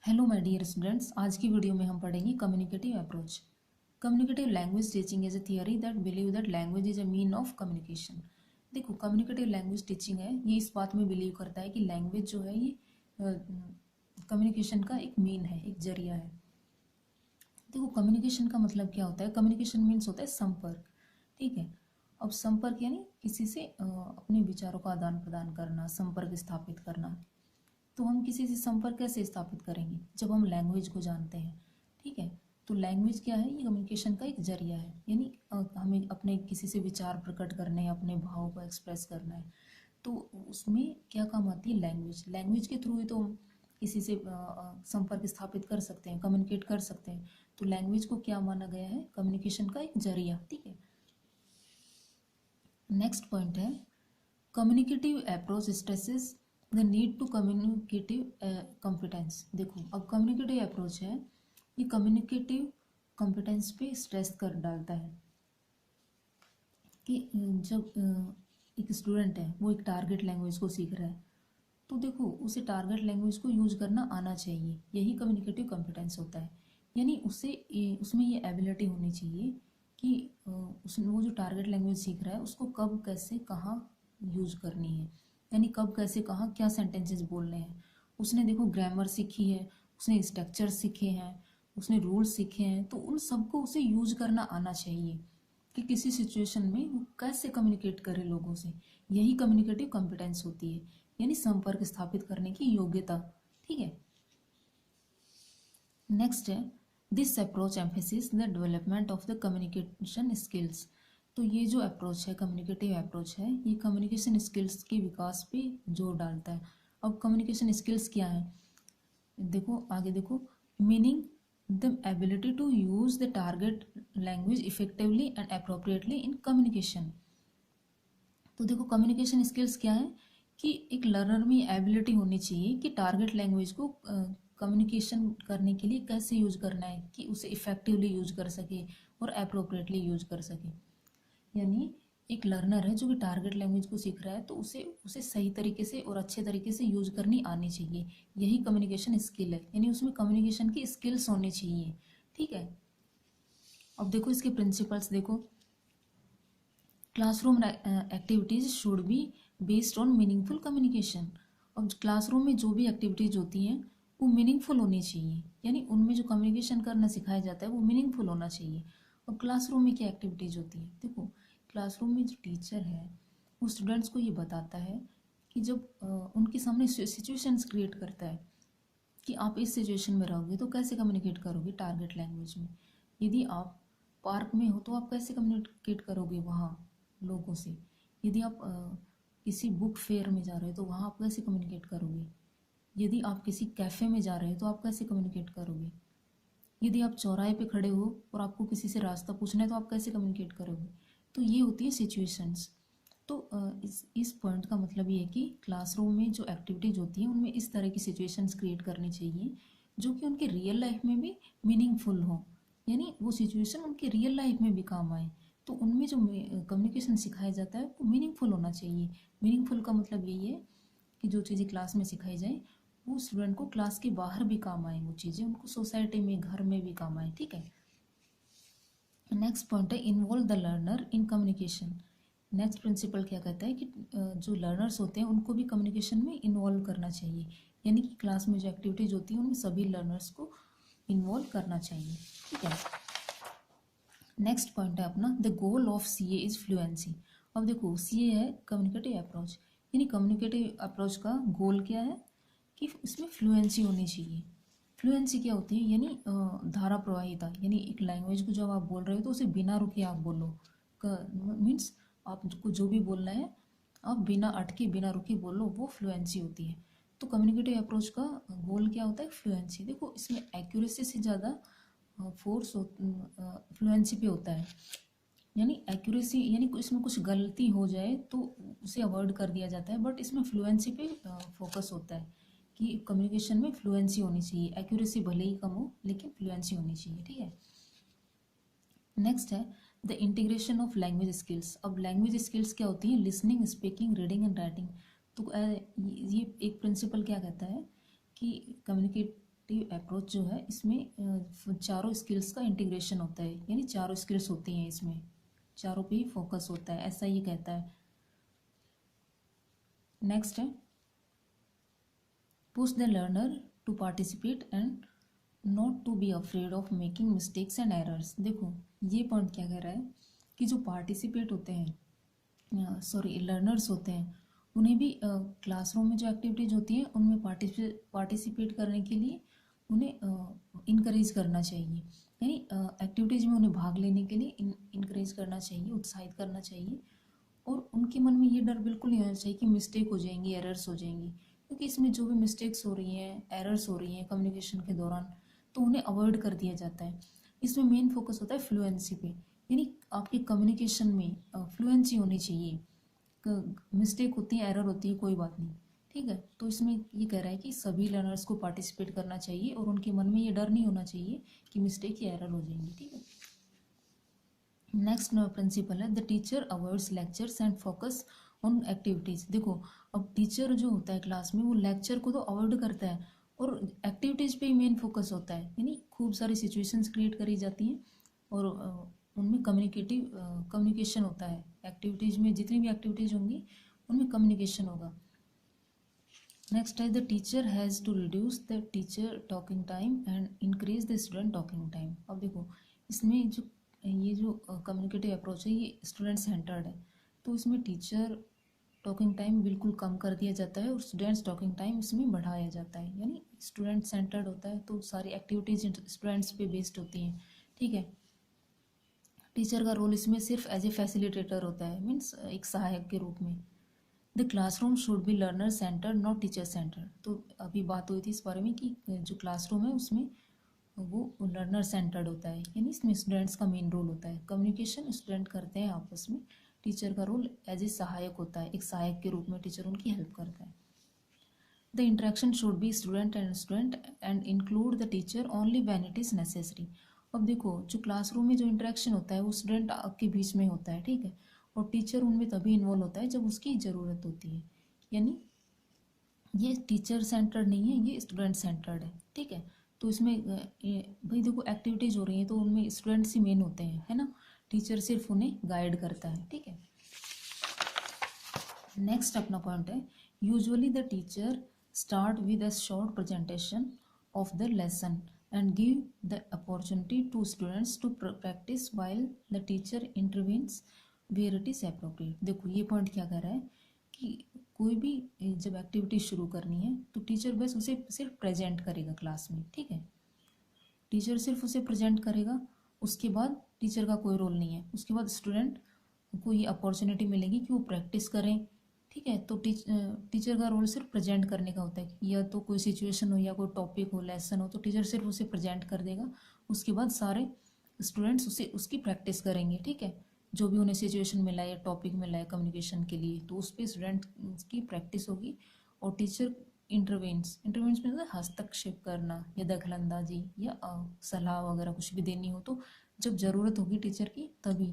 Hello my dear students, आज की video में हम पढ़ेंगे communicative approach. Communicative language teaching is a theory that believe that language is a mean of communication. देखो, communicative language teaching है, ये इस बात में बिलीव करता है कि लैंग्वेज जो है ये कम्युनिकेशन का एक मीन है, एक जरिया है। देखो, कम्युनिकेशन का मतलब क्या होता है? कम्युनिकेशन मीन्स होता है संपर्क। ठीक है। अब संपर्क यानी किसी से अपने विचारों का आदान प्रदान करना, संपर्क स्थापित करना। तो हम किसी से संपर्क कैसे स्थापित करेंगे? जब हम लैंग्वेज को जानते हैं। ठीक है। तो लैंग्वेज क्या है? ये कम्युनिकेशन का एक जरिया है, यानी हमें अपने किसी से विचार प्रकट करने हैं, अपने भावों को एक्सप्रेस करना है। तो उसमें क्या काम आती है? लैंग्वेज। लैंग्वेज के थ्रू ही तो हम किसी से संपर्क स्थापित कर सकते हैं, कम्युनिकेट कर सकते हैं। तो लैंग्वेज को क्या माना गया है? कम्युनिकेशन का एक जरिया। ठीक है। नेक्स्ट पॉइंट है, communicative approach stresses the need to communicative competence. देखो, अब कम्युनिकेटिव अप्रोच है, ये कम्युनिकेटिव कॉम्पिटेंस पे स्ट्रेस कर डालता है कि जब एक स्टूडेंट है वो एक टारगेट लैंग्वेज को सीख रहा है, तो देखो उसे टारगेट लैंग्वेज को यूज करना आना चाहिए। यही कम्युनिकेटिव कॉम्पिटेंस होता है। यानी उसमें ये एबिलिटी होनी चाहिए कि उसमें वो जो टारगेट लैंग्वेज सीख रहा है उसको कब कैसे कहाँ यूज करनी है, यानी कब कैसे कहाँ क्या सेंटेंसेस बोलने हैं। उसने देखो ग्रामर सीखी है, उसने स्ट्रक्चर सीखे हैं, उसने रूल्स सीखे हैं, तो उन सबको उसे यूज करना आना चाहिए कि किसी सिचुएशन में वो कैसे कम्युनिकेट करे लोगों से। यही कम्युनिकेटिव कॉम्पिटेंस होती है, यानी संपर्क स्थापित करने की योग्यता। ठीक है। नेक्स्ट है, this approach emphasis the development of the communication skills. तो ये जो अप्रोच है, कम्युनिकेटिव अप्रोच है, ये कम्युनिकेशन स्किल्स के विकास पे जोर डालता है। अब कम्युनिकेशन स्किल्स क्या है? देखो आगे देखो, meaning the ability to use the target language effectively and appropriately in communication. तो देखो, कम्युनिकेशन स्किल्स क्या है कि एक लर्नर में एबिलिटी होनी चाहिए कि टारगेट लैंग्वेज को कम्युनिकेशन करने के लिए कैसे यूज करना है, कि उसे इफेक्टिवली यूज कर सके और अप्रोप्रिएटली यूज कर सके। यानी एक लर्नर है जो कि टारगेट लैंग्वेज को सीख रहा है, तो उसे उसे सही तरीके से और अच्छे तरीके से यूज करनी आनी चाहिए। यही कम्युनिकेशन स्किल है, यानी उसमें कम्युनिकेशन की स्किल्स होनी चाहिए। ठीक है। अब देखो इसके प्रिंसिपल्स देखो, classroom activities should be based on meaningful communication. अब क्लासरूम में जो भी एक्टिविटीज होती हैं वो मीनिंगफुल होनी चाहिए, यानी उनमें जो कम्युनिकेशन करना सिखाया जाता है वो मीनिंगफुल होना चाहिए। अब क्लासरूम में क्या एक्टिविटीज होती है? देखो, क्लासरूम में जो टीचर है वो स्टूडेंट्स को ये बताता है कि जब उनके सामने सिचुएशंस क्रिएट करता है कि आप इस सिचुएशन में रहोगे तो कैसे कम्युनिकेट करोगे टारगेट लैंग्वेज में। यदि आप पार्क में हो तो आप कैसे कम्युनिकेट करोगे वहाँ लोगों से। यदि आप किसी बुक फेयर में जा रहे हो तो वहाँ आप कैसे कम्युनिकेट करोगे। यदि आप किसी कैफ़े में जा रहे हो तो आप कैसे कम्युनिकेट करोगे। यदि आप चौराहे पे खड़े हो और आपको किसी से रास्ता पूछना है तो आप कैसे कम्युनिकेट करोगे। तो ये होती है सिचुएशंस। तो इस पॉइंट का मतलब ये है कि क्लासरूम में जो एक्टिविटीज होती हैं उनमें इस तरह की सिचुएशंस क्रिएट करनी चाहिए जो कि उनके रियल लाइफ में भी मीनिंगफुल हो, यानी वो सिचुएशन उनके रियल लाइफ में भी काम आए। तो उनमें जो कम्युनिकेशन सिखाया जाता है वो मीनिंगफुल होना चाहिए। मीनिंगफुल का मतलब यही है कि जो चीज़ें क्लास में सिखाई जाए वो स्टूडेंट को क्लास के बाहर भी काम आए, वो चीज़ें उनको सोसाइटी में, घर में भी काम आए। ठीक है। नेक्स्ट पॉइंट है, involve the learner in communication. Next principle क्या कहता है कि जो लर्नर्स होते हैं उनको भी कम्युनिकेशन में इन्वॉल्व करना चाहिए, यानी कि क्लास में जो एक्टिविटीज होती हैं उनमें सभी लर्नर्स को इन्वॉल्व करना चाहिए। ठीक है। नेक्स्ट पॉइंट है अपना, the goal of CA is fluency. अब देखो, सीए है कम्युनिकेटिव अप्रोच, यानी कम्युनिकेटिव अप्रोच का गोल क्या है कि इसमें फ्लुएंसी होनी चाहिए। फ्लुएंसी क्या होती है? यानी धारा प्रवाहिता, यानी एक लैंग्वेज को जब आप बोल रहे हो तो उसे बिना रुके आप बोलो। मीन्स आपको जो भी बोलना है आप बिना अटके बिना रुके बोलो, वो फ्लुएंसी होती है। तो कम्युनिकेटिव अप्रोच का गोल क्या होता है? फ्लुएंसी। देखो, इसमें एक्यूरेसी से ज़्यादा फोर्स फ्लुएंसी पे होता है। यानी एक्यूरेसी, यानी इसमें कुछ गलती हो जाए तो उसे अवॉइड कर दिया जाता है, बट इसमें फ्लुएंसी पे फोकस होता है कि कम्युनिकेशन में फ्लुएंसी होनी चाहिए। एक्यूरेसी भले ही कम हो लेकिन फ्लुएंसी होनी चाहिए। ठीक है। नेक्स्ट है the integration of language skills. अब लैंग्वेज स्किल्स क्या होती हैं? Listening, speaking, reading and writing. तो ये एक प्रिंसिपल क्या कहता है कि कम्युनिकेटिव अप्रोच जो है इसमें चारों स्किल्स का इंटीग्रेशन होता है, यानी चारों स्किल्स होती हैं इसमें, चारों पे ही फोकस होता है, ऐसा ये कहता है। नेक्स्ट है push the learner to participate and not to be afraid of making mistakes and errors. देखो ये पॉइंट क्या कह रहा है कि जो पार्टिसिपेट होते हैं, सॉरी लर्नर्स होते हैं, उन्हें भी क्लासरूम में जो एक्टिविटीज होती हैं उनमें पार्टिसिपेट करने के लिए उन्हें इनकरेज करना चाहिए, यानी एक्टिविटीज में उन्हें भाग लेने के लिए इनकरेज करना चाहिए, उत्साहित करना चाहिए। और उनके मन में ये डर बिल्कुल नहीं होना चाहिए कि मिस्टेक हो जाएंगी, एरर्स हो जाएंगी, क्योंकि इसमें जो भी मिस्टेक्स हो रही हैं, एरर्स हो रही हैं कम्युनिकेशन के दौरान, तो उन्हें अवॉइड कर दिया जाता है। इसमें मेन फोकस होता है फ्लुएंसी पे, यानी आपकी कम्युनिकेशन में फ्लुएंसी होनी चाहिए। मिस्टेक होती है, एरर होती है, कोई बात नहीं, ठीक है। तो इसमें ये कह रहा है कि सभी लर्नर्स को पार्टिसिपेट करना चाहिए और उनके मन में ये डर नहीं होना चाहिए कि मिस्टेक या एरर हो जाएंगी, ठीक है। नेक्स्ट प्रिंसिपल है the teacher avoids lectures and focus on activities. देखो अब टीचर जो होता है क्लास में वो लेक्चर को तो अवॉइड करता है और एक्टिविटीज़ पे ही मेन फोकस होता है, यानी खूब सारी सिचुएशंस क्रिएट करी जाती हैं और उनमें कम्युनिकेशन होता है। एक्टिविटीज़ में जितनी भी एक्टिविटीज़ होंगी उनमें कम्युनिकेशन होगा। नेक्स्ट है the teacher has to reduce the teacher talking time and increase the student talking time. अब देखो इसमें जो ये जो कम्युनिकेटिव अप्रोच है ये स्टूडेंट सेंटर्ड है, तो इसमें टीचर टॉकिंग टाइम बिल्कुल कम कर दिया जाता है और स्टूडेंट्स टॉकिंग टाइम इसमें बढ़ाया जाता है, यानी स्टूडेंट सेंटर्ड होता है, तो सारी एक्टिविटीज़ स्टूडेंट्स पे बेस्ड होती हैं, ठीक है। टीचर का रोल इसमें सिर्फ एज ए फैसिलिटेटर होता है, मीन्स एक सहायक के रूप में। The classroom should be learner centre not teacher centre. तो अभी बात हुई थी इस बारे में कि जो क्लासरूम है उसमें वो लर्नर सेंटर्ड होता है, यानी इसमें स्टूडेंट्स का मेन रोल होता है। कम्युनिकेशन स्टूडेंट करते हैं आपस में, टीचर का रोल एज ए सहायक होता है, एक सहायक के रूप में टीचर उनकी हेल्प करता है। The interaction should be student and include the teacher only when it is necessary. अब देखो जो क्लासरूम में जो इंटरेक्शन होता है वो स्टूडेंट के बीच में होता है, ठीक है, और टीचर उनमें तभी इन्वॉल्व होता है जब उसकी ज़रूरत होती है, यानी ये टीचर सेंटर्ड नहीं है, ये स्टूडेंट सेंटर्ड है, ठीक है। तो इसमें भाई देखो एक्टिविटीज़ हो रही हैं तो उनमें स्टूडेंट्स ही मेन होते हैं, है ना, टीचर सिर्फ उन्हें गाइड करता है, ठीक है। नेक्स्ट अपना पॉइंट है usually the teacher start with a short presentation of the lesson and give the opportunity to students to practice while the teacher intervenes where it is appropriate. देखो ये पॉइंट क्या कह रहा है कि कोई भी जब एक्टिविटी शुरू करनी है तो टीचर बस उसे सिर्फ प्रेजेंट करेगा क्लास में, ठीक है, टीचर सिर्फ उसे प्रेजेंट करेगा, उसके बाद टीचर का कोई रोल नहीं है। उसके बाद स्टूडेंट को ये अपॉर्चुनिटी मिलेगी कि वो प्रैक्टिस करें, ठीक है। तो टीचर का रोल सिर्फ प्रेजेंट करने का होता है, या तो कोई सिचुएशन हो या कोई टॉपिक हो, लेसन हो, तो टीचर सिर्फ उसे प्रेजेंट कर देगा, उसके बाद सारे स्टूडेंट्स उसे उसकी प्रैक्टिस करेंगे, ठीक है। जो भी उन्हें सिचुएशन मिला है या टॉपिक मिला है कम्युनिकेशन के लिए तो उस पर स्टूडेंट की प्रैक्टिस होगी और टीचर इंटरवेंस में हस्तक्षेप करना या दखलंदाजी या सलाह वगैरह कुछ भी देनी हो तो जब ज़रूरत होगी टीचर की तभी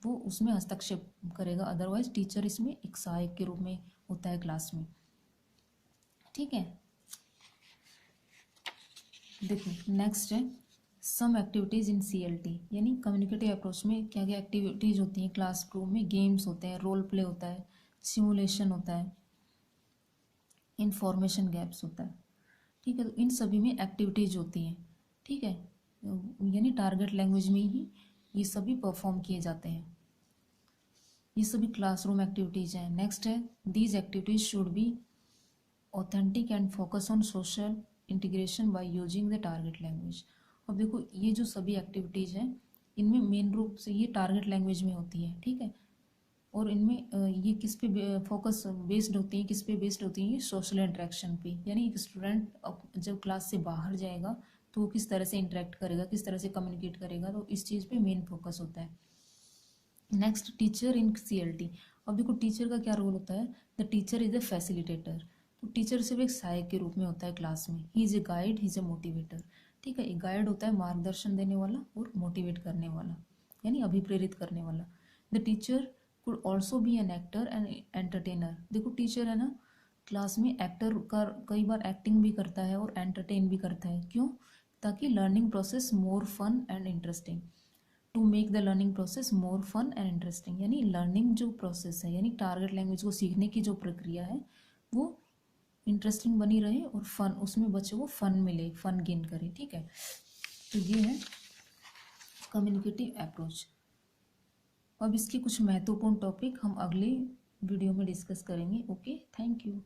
वो उसमें हस्तक्षेप करेगा, अदरवाइज टीचर इसमें एक सहायक के रूप में होता है क्लास में, ठीक है। देखो नेक्स्ट है सम एक्टिविटीज़ इन CLT, यानी कम्युनिकेटिव अप्रोच में क्या क्या एक्टिविटीज़ होती हैं क्लासरूम में। गेम्स होते हैं, रोल प्ले होता है, सिमुलेशन होता है, इंफॉर्मेशन गैप्स होता है, ठीक है। तो इन सभी में एक्टिविटीज़ होती हैं, ठीक है, यानी टारगेट लैंग्वेज में ही ये सभी परफॉर्म किए जाते हैं, ये सभी क्लासरूम एक्टिविटीज़ हैं। नेक्स्ट है these activities should be authentic and focus on social integration by using the target language. अब देखो ये जो सभी एक्टिविटीज़ हैं इनमें मेन रूप से ये टारगेट लैंग्वेज में होती है, ठीक है, और इनमें ये किस पे फोकस बेस्ड होती हैं, किस पे बेस्ड होती हैं, ये सोशल इंटरेक्शन पे, यानी एक स्टूडेंट जब क्लास से बाहर जाएगा तो वो किस तरह से इंटरेक्ट करेगा, किस तरह से कम्युनिकेट करेगा, तो इस चीज़ पे मेन फोकस होता है। नेक्स्ट टीचर इन CLT। अब देखो टीचर का क्या रोल होता है, the teacher is a facilitator. तो टीचर सिर्फ एक सहायक के रूप में होता है क्लास में, he is a guide, he is a motivator, ठीक है। एक गाइड होता है मार्गदर्शन देने वाला और मोटिवेट करने वाला, यानी अभिप्रेरित करने वाला। The teacher could also be an actor and entertainer. देखो टीचर है ना, क्लास में एक्टर का कई बार एक्टिंग भी करता है और एंटरटेन भी करता है। क्यों? ताकि learning process more fun and interesting, to make the learning process more fun and interesting, यानी लर्निंग जो प्रोसेस है, यानी टारगेट लैंग्वेज को सीखने की जो प्रक्रिया है वो इंटरेस्टिंग बनी रहे और फन, उसमें बच्चे को फन मिले, फन गेन करे। ठीक है, तो ये है कम्युनिकेटिव अप्रोच। अब इसके कुछ महत्वपूर्ण टॉपिक हम अगले वीडियो में डिस्कस करेंगे। Okay, thank you.